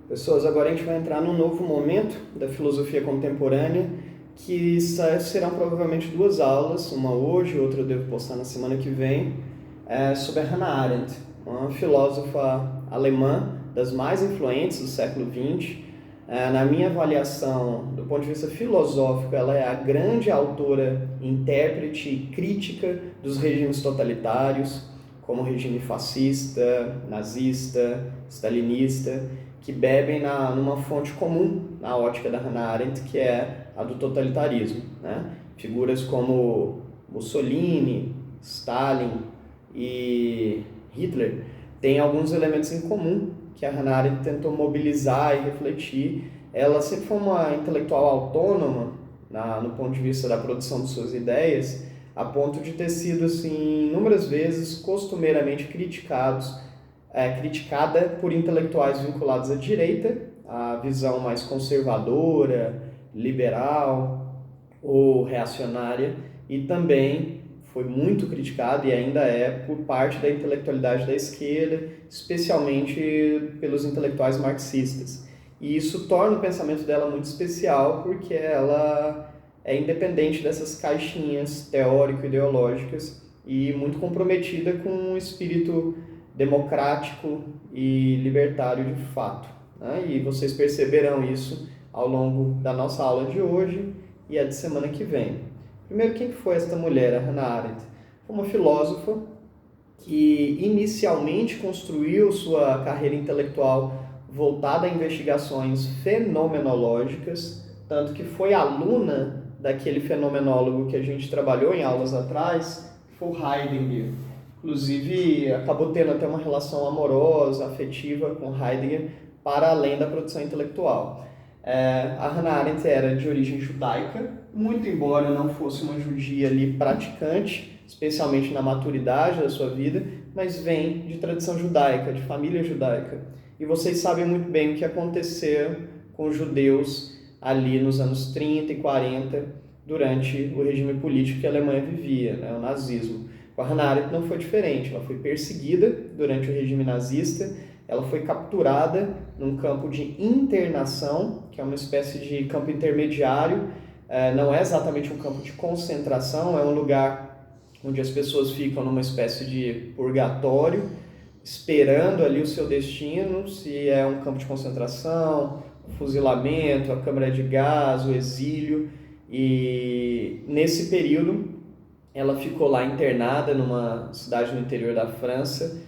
Pessoas, agora a gente vai entrar num novo momento da filosofia contemporânea, que serão provavelmente duas aulas, uma hoje, outra eu devo postar na semana que vem, sobre a Hannah Arendt, uma filósofa alemã das mais influentes do século XX. Na minha avaliação, do ponto de vista filosófico, ela é a grande autora, intérprete e crítica dos regimes totalitários, como o regime fascista, nazista, stalinista, que bebem numa fonte comum na ótica da Hannah Arendt, que é a do totalitarismo, né? Figuras como Mussolini, Stalin e Hitler têm alguns elementos em comum que a Hannah Arendt tentou mobilizar e refletir. Ela sempre foi uma intelectual autônoma no ponto de vista da produção de suas ideias, a ponto de ter sido, assim, inúmeras vezes costumeiramente criticada por intelectuais vinculados à direita, a visão mais conservadora, liberal ou reacionária, e também foi muito criticada e ainda é por parte da intelectualidade da esquerda, especialmente pelos intelectuais marxistas. E isso torna o pensamento dela muito especial, porque ela é independente dessas caixinhas teórico-ideológicas e muito comprometida com um espírito democrático e libertário de fato, né? E vocês perceberão isso ao longo da nossa aula de hoje e a de semana que vem. Primeiro, quem foi esta mulher, a Hannah Arendt? Foi uma filósofa que inicialmente construiu sua carreira intelectual voltada a investigações fenomenológicas, tanto que foi aluna daquele fenomenólogo que a gente trabalhou em aulas atrás, que foi o Heidegger. Inclusive, acabou tendo até uma relação amorosa, afetiva com Heidegger, para além da produção intelectual. A Hannah Arendt era de origem judaica, muito embora não fosse uma judia ali praticante, especialmente na maturidade da sua vida, mas vem de tradição judaica, de família judaica. E vocês sabem muito bem o que aconteceu com os judeus ali nos anos 30 e 40, durante o regime político que a Alemanha vivia, né, o nazismo. Com a Hannah Arendt não foi diferente, ela foi perseguida durante o regime nazista, ela foi capturada num campo de internação, que é uma espécie de campo intermediário, não é exatamente um campo de concentração, é um lugar onde as pessoas ficam numa espécie de purgatório, esperando ali o seu destino, se é um campo de concentração, o fuzilamento, a câmara de gás, o exílio. E nesse período ela ficou lá internada numa cidade no interior da França,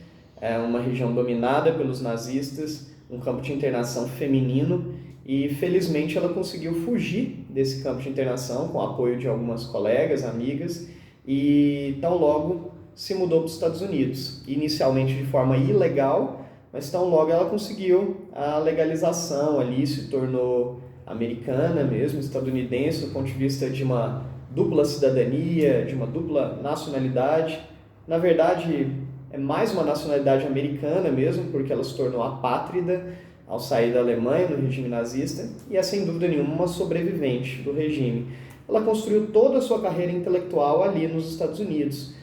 uma região dominada pelos nazistas, um campo de internação feminino, e felizmente ela conseguiu fugir desse campo de internação com o apoio de algumas colegas, amigas, e tão logo se mudou para os Estados Unidos, inicialmente de forma ilegal, mas tão logo ela conseguiu a legalização ali, se tornou americana mesmo, estadunidense, do ponto de vista de uma dupla cidadania, de uma dupla nacionalidade. Na verdade, é mais uma nacionalidade americana mesmo, porque ela se tornou apátrida ao sair da Alemanha no regime nazista, e é sem dúvida nenhuma uma sobrevivente do regime. Ela construiu toda a sua carreira intelectual ali nos Estados Unidos.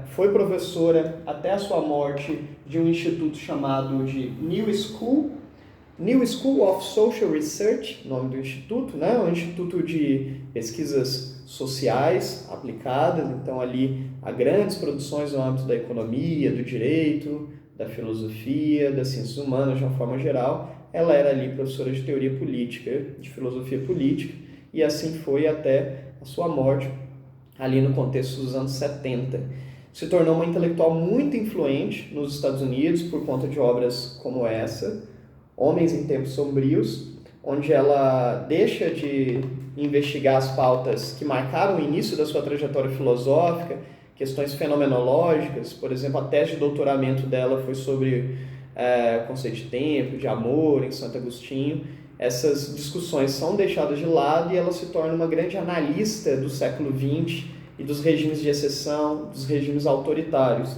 Foi professora até a sua morte de um instituto chamado de New School of Social Research, nome do instituto, né? Um instituto de pesquisas sociais aplicadas, então ali há grandes produções no âmbito da economia, do direito, da filosofia, das ciências humanas de uma forma geral. Ela era ali professora de teoria política, de filosofia política, e assim foi até a sua morte, ali no contexto dos anos 70. Se tornou uma intelectual muito influente nos Estados Unidos por conta de obras como essa, Homens em Tempos Sombrios, onde ela deixa de investigar as pautas que marcaram o início da sua trajetória filosófica, questões fenomenológicas. Por exemplo, a tese de doutoramento dela foi sobre o conceito de tempo, de amor, em Santo Agostinho. Essas discussões são deixadas de lado e ela se torna uma grande analista do século XX e dos regimes de exceção, dos regimes autoritários,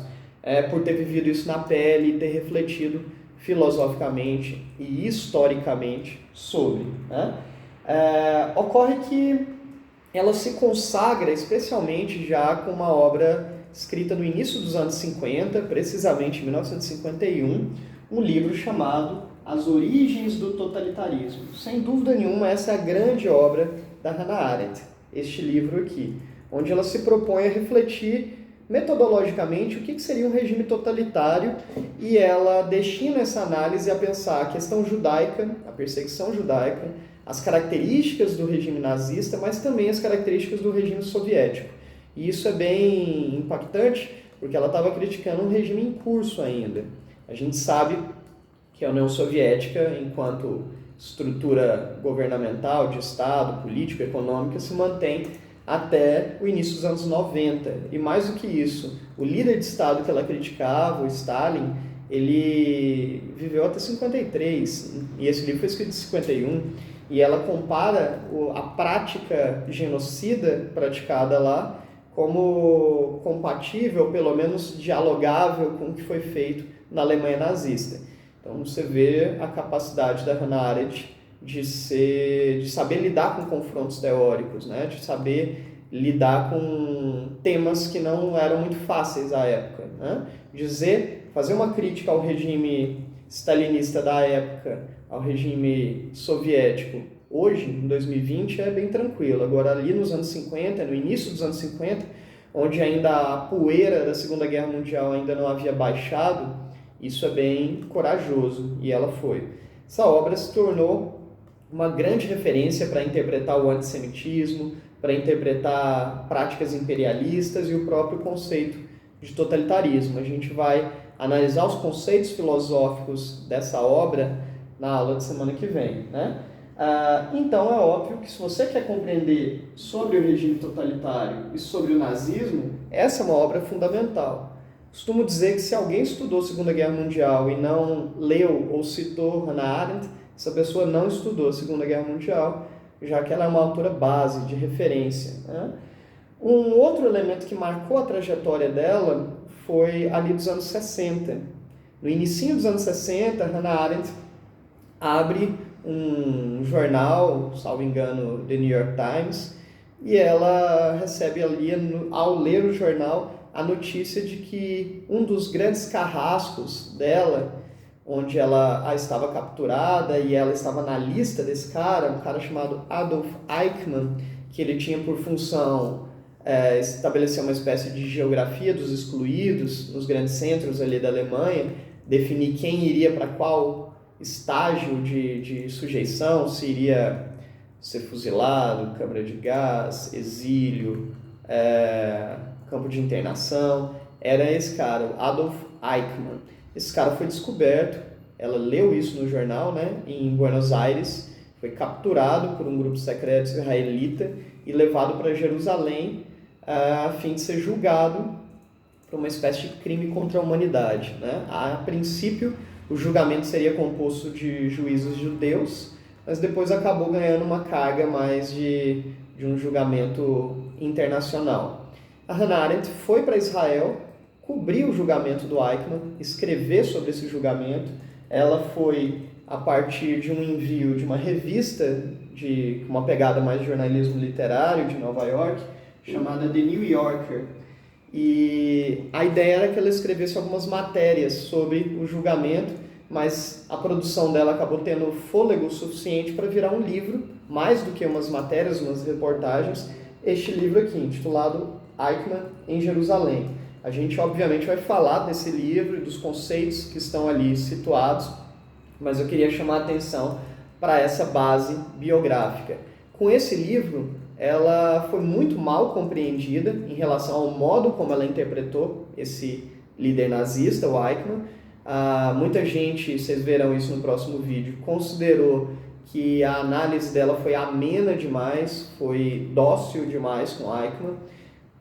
por ter vivido isso na pele e ter refletido filosoficamente e historicamente sobre, né? Ocorre que ela se consagra especialmente já com uma obra escrita no início dos anos 50, precisamente em 1951, um livro chamado As Origens do Totalitarismo. Sem dúvida nenhuma, essa é a grande obra da Hannah Arendt, este livro aqui, onde ela se propõe a refletir metodologicamente o que seria um regime totalitário, e ela destina essa análise a pensar a questão judaica, a perseguição judaica, as características do regime nazista, mas também as características do regime soviético. E isso é bem impactante, porque ela estava criticando um regime em curso ainda. A gente sabe que a União Soviética, enquanto estrutura governamental, de Estado, político, econômica, se mantém até o início dos anos 90. E mais do que isso, o líder de Estado que ela criticava, o Stalin, ele viveu até 53, e esse livro foi escrito em 51, e ela compara a prática genocida praticada lá como compatível, pelo menos dialogável, com o que foi feito na Alemanha nazista. Então você vê a capacidade da Hannah Arendt de saber lidar com confrontos teóricos, né? De saber lidar com temas que não eram muito fáceis à época, né? Fazer uma crítica ao regime stalinista da época, ao regime soviético, hoje, em 2020, é bem tranquilo. Agora, ali nos anos 50, no início dos anos 50, onde ainda a poeira da Segunda Guerra Mundial ainda não havia baixado, isso é bem corajoso, e ela foi. Essa obra se tornou uma grande referência para interpretar o antissemitismo, para interpretar práticas imperialistas e o próprio conceito de totalitarismo. A gente vai analisar os conceitos filosóficos dessa obra na aula de semana que vem, né? Então é óbvio que se você quer compreender sobre o regime totalitário e sobre o nazismo, essa é uma obra fundamental. Costumo dizer que se alguém estudou a Segunda Guerra Mundial e não leu ou citou Hannah Arendt, essa pessoa não estudou a Segunda Guerra Mundial, já que ela é uma autora base, de referência, né? Um outro elemento que marcou a trajetória dela foi ali dos anos 60. No início dos anos 60, Hannah Arendt abre um jornal, salvo engano, The New York Times, e ela recebe ali, ao ler o jornal, a notícia de que um dos grandes carrascos dela, onde ela estava capturada e ela estava na lista desse cara, um cara chamado Adolf Eichmann, que ele tinha por função estabelecer uma espécie de geografia dos excluídos nos grandes centros ali da Alemanha, definir quem iria para qual estágio de sujeição, se iria ser fuzilado, câmara de gás, exílio, campo de internação. Era esse cara, o Adolf Eichmann. Esse cara foi descoberto, ela leu isso no jornal, né, em Buenos Aires, foi capturado por um grupo secreto israelita e levado para Jerusalém a fim de ser julgado por uma espécie de crime contra a humanidade, né? A princípio, o julgamento seria composto de juízes judeus, mas depois acabou ganhando uma carga mais de um julgamento internacional. A Hannah Arendt foi para Israel, cobriu o julgamento do Eichmann, escrever sobre esse julgamento. Ela foi a partir de um envio de uma revista de uma pegada mais de jornalismo literário de Nova York, chamada The New Yorker. E a ideia era que ela escrevesse algumas matérias sobre o julgamento, mas a produção dela acabou tendo fôlego suficiente para virar um livro, mais do que umas matérias, umas reportagens, este livro aqui, intitulado Eichmann em Jerusalém. A gente, obviamente, vai falar desse livro e dos conceitos que estão ali situados, mas eu queria chamar a atenção para essa base biográfica. Com esse livro, ela foi muito mal compreendida em relação ao modo como ela interpretou esse líder nazista, o Eichmann. Muita gente, vocês verão isso no próximo vídeo, considerou que a análise dela foi amena demais, foi dócil demais com Eichmann.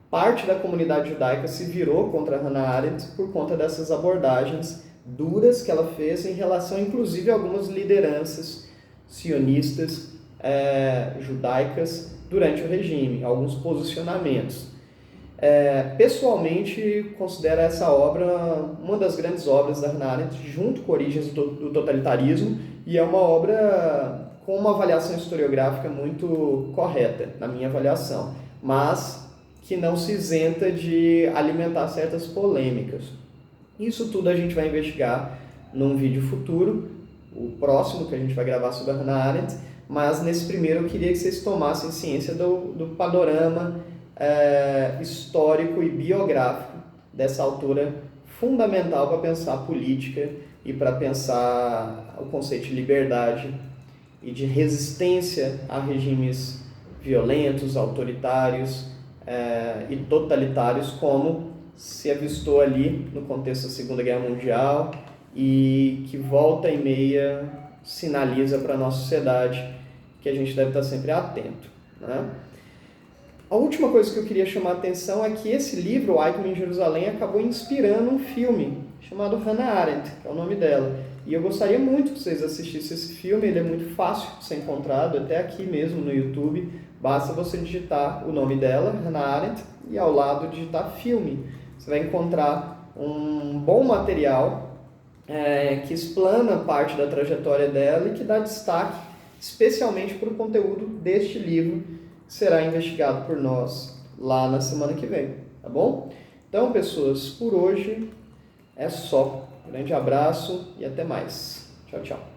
Parte da comunidade judaica se virou contra Hannah Arendt por conta dessas abordagens duras que ela fez em relação, inclusive, a algumas lideranças sionistas judaicas durante o regime, alguns posicionamentos. Pessoalmente, considero essa obra uma das grandes obras da Hannah Arendt, junto com Origens do Totalitarismo, e é uma obra com uma avaliação historiográfica muito correta, na minha avaliação, mas que não se isenta de alimentar certas polêmicas. Isso tudo a gente vai investigar num vídeo futuro, o próximo que a gente vai gravar sobre a Hannah Arendt, mas nesse primeiro eu queria que vocês tomassem ciência do panorama histórico e biográfico dessa autora fundamental para pensar a política e para pensar o conceito de liberdade e de resistência a regimes violentos, autoritários e totalitários, como se avistou ali no contexto da Segunda Guerra Mundial e que volta e meia sinaliza para a nossa sociedade que a gente deve estar sempre atento, né? A última coisa que eu queria chamar a atenção é que esse livro, O Eichmann em Jerusalém, acabou inspirando um filme chamado Hannah Arendt, que é o nome dela. E eu gostaria muito que vocês assistissem esse filme, ele é muito fácil de ser encontrado, até aqui mesmo no YouTube. Basta você digitar o nome dela, Hannah Arendt, e ao lado digitar filme. Você vai encontrar um bom material que explana parte da trajetória dela e que dá destaque especialmente para o conteúdo deste livro, que será investigado por nós lá na semana que vem, tá bom? Então, pessoas, por hoje é só. Grande abraço e até mais. Tchau, tchau.